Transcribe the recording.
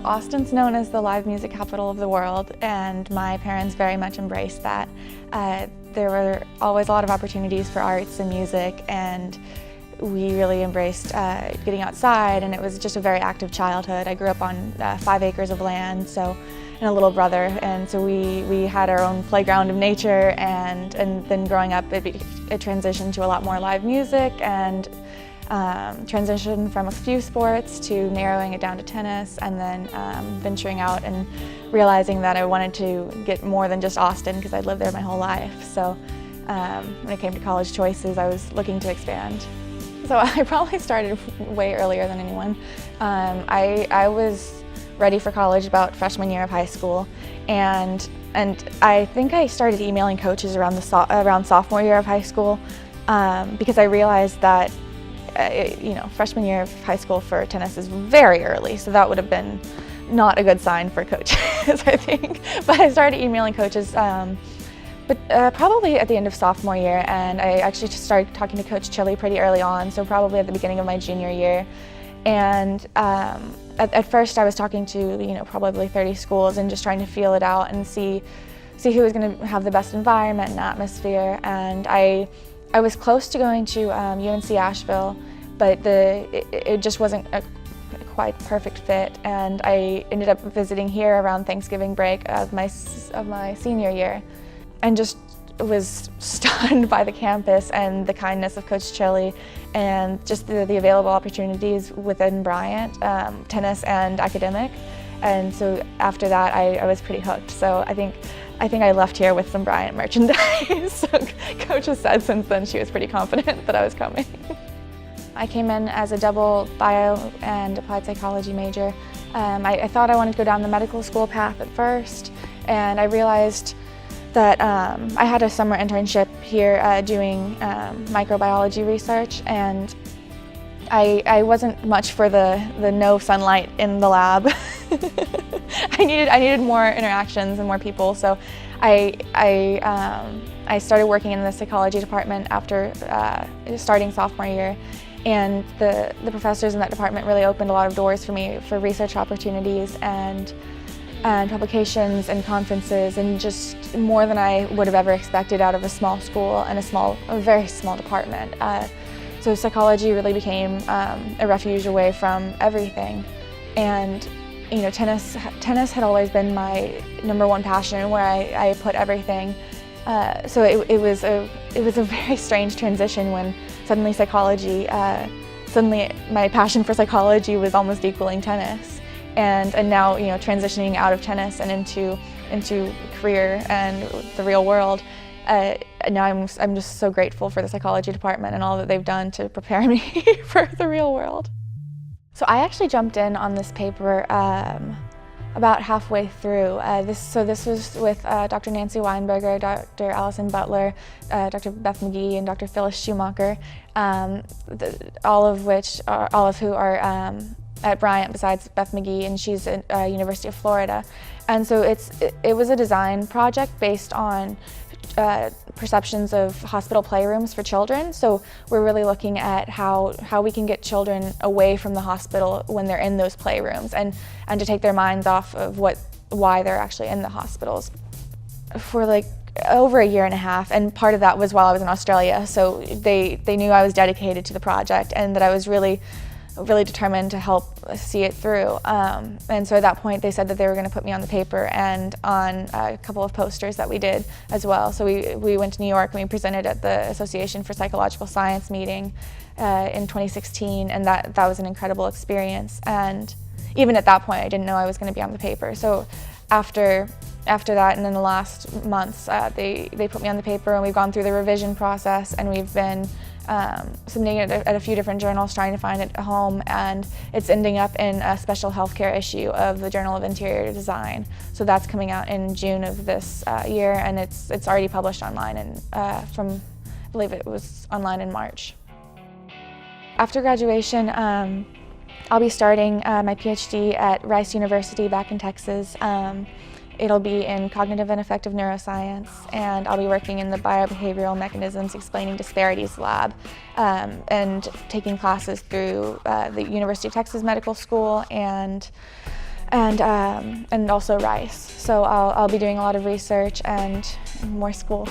Austin's known as the live music capital of the world, and my parents very much embraced that. There were always a lot of opportunities for arts and music, and we really embraced getting outside, and it was just a very active childhood. I grew up on 5 acres of land, and a little brother, and so we had our own playground of nature, and then growing up it transitioned to a lot more live music, and transitioned from a few sports to narrowing it down to tennis, and then venturing out and realizing that I wanted to get more than just Austin because I'd lived there my whole life. So when it came to college choices, I was looking to expand. So I probably started way earlier than anyone. I was ready for college about freshman year of high school, and I think I started emailing coaches around sophomore year of high school because I realized that freshman year of high school for tennis is very early, so that would have been not a good sign for coaches, I think. But I started emailing coaches, probably at the end of sophomore year, and I actually just started talking to Coach Chili pretty early on, so probably at the beginning of my junior year. And at first I was talking to probably 30 schools and just trying to feel it out and see who was going to have the best environment and atmosphere. And I was close to going to UNC Asheville, but it just wasn't a quite perfect fit, and I ended up visiting here around Thanksgiving break of my senior year, and just was stunned by the campus and the kindness of Coach Chili, and just the available opportunities within Bryant, tennis and academic. And so after that, I was pretty hooked. So I think I left here with some Bryant merchandise. So Coach has said since then she was pretty confident that I was coming. I came in as a double bio and applied psychology major. I thought I wanted to go down the medical school path at first, and I realized that I had a summer internship here doing microbiology research, and I wasn't much for the no sunlight in the lab. I needed more interactions and more people, so I started working in the psychology department after starting sophomore year, and the professors in that department really opened a lot of doors for me for research opportunities and publications and conferences, and just more than I would have ever expected out of a small school and a very small department. So psychology really became a refuge away from everything. And tennis had always been my #1 passion, where I put everything. So it was a very strange transition when suddenly my passion for psychology was almost equaling tennis. And now transitioning out of tennis and into career and the real world. Now I'm just so grateful for the psychology department and all that they've done to prepare me for the real world. So I actually jumped in on this paper about halfway through. This was with Dr. Nancy Weinberger, Dr. Allison Butler, Dr. Beth McGee, and Dr. Phyllis Schumacher, all of who are at Bryant besides Beth McGee, and she's at University of Florida. And so it was a design project based on perceptions of hospital playrooms for children. So we're really looking at how we can get children away from the hospital when they're in those playrooms, and to take their minds off of why they're actually in the hospitals. For like over a year and a half, and part of that was while I was in Australia, so they knew I was dedicated to the project and that I was really determined to help see it through. And so at that point they said that they were going to put me on the paper and on a couple of posters that we did as well. So we went to New York and we presented at the Association for Psychological Science meeting in 2016, and that was an incredible experience. And even at that point I didn't know I was going to be on the paper. So after that, and in the last months, they put me on the paper, and we've gone through the revision process, and we've been submitting it at a few different journals, trying to find it a home, and it's ending up in a special healthcare issue of the Journal of Interior Design. So that's coming out in June of this year, and it's already published online, and I believe it was online in March. After graduation, I'll be starting my PhD at Rice University back in Texas. It'll be in cognitive and affective neuroscience, and I'll be working in the biobehavioral mechanisms explaining disparities lab, and taking classes through the University of Texas Medical School and and also rice. So I'll be doing a lot of research and more school.